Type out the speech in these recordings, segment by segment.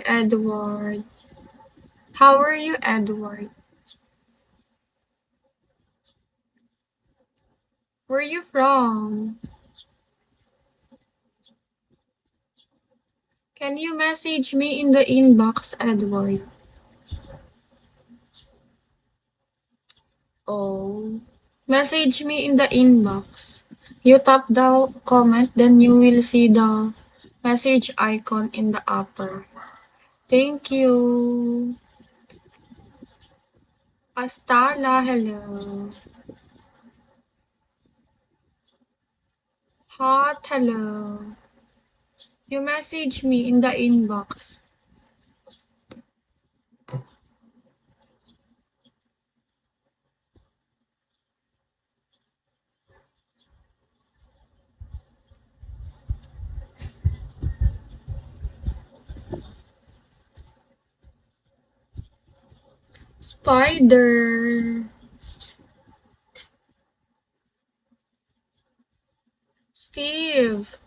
Edward. How are you, Edward? Where are you from? Can you message me in the inbox, Edward? Oh. Message me in the inbox. You tap the comment, then you will see the message icon in the upper. Thank you. Pastala, hello. Hot, hello. You message me in the inbox. Spider. Steve.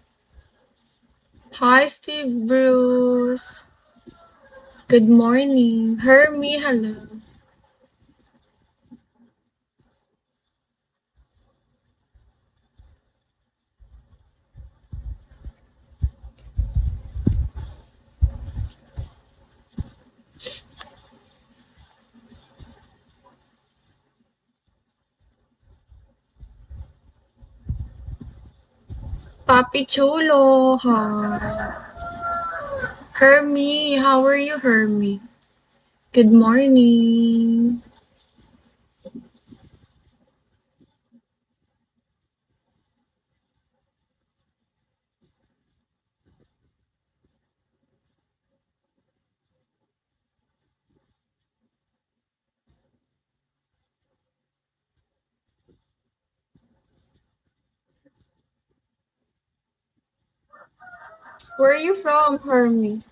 Hi, Steve Bruce. Good morning. Hermie, hello. Papi Chulo, hi. Hermie, how are you, Hermie? Good morning. Where are you from, Hermie?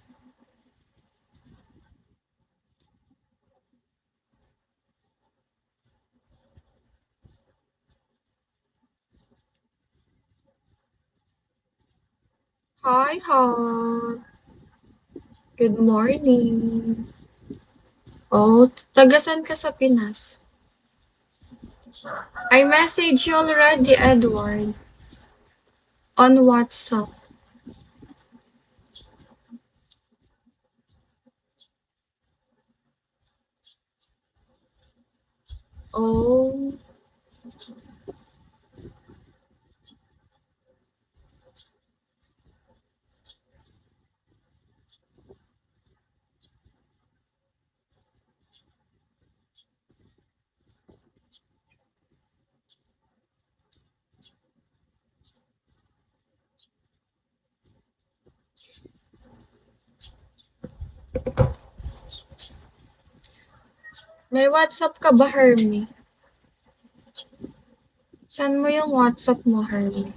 Hi, Hot. Good morning. Oh, tagasan ka sa Pinas? I messaged you already, Edward. On WhatsApp. Oh, may WhatsApp ka ba, Hermie? Saan mo yung WhatsApp mo, Hermie?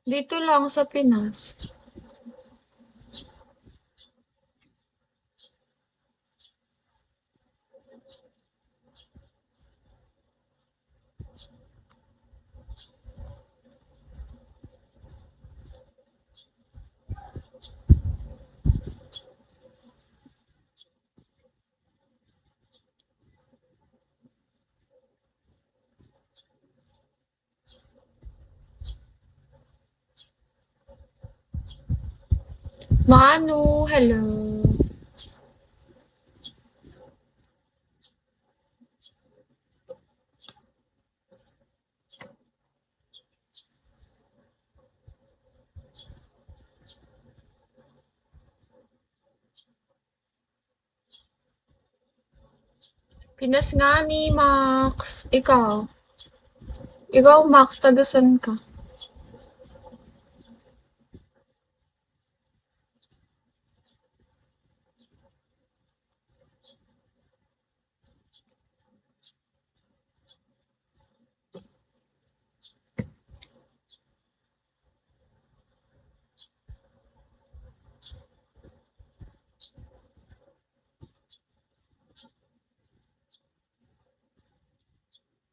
Dito lang sa Pinas. Manu, hello. Pinas nga ni Max. Ikaw, Max, tagasan ka?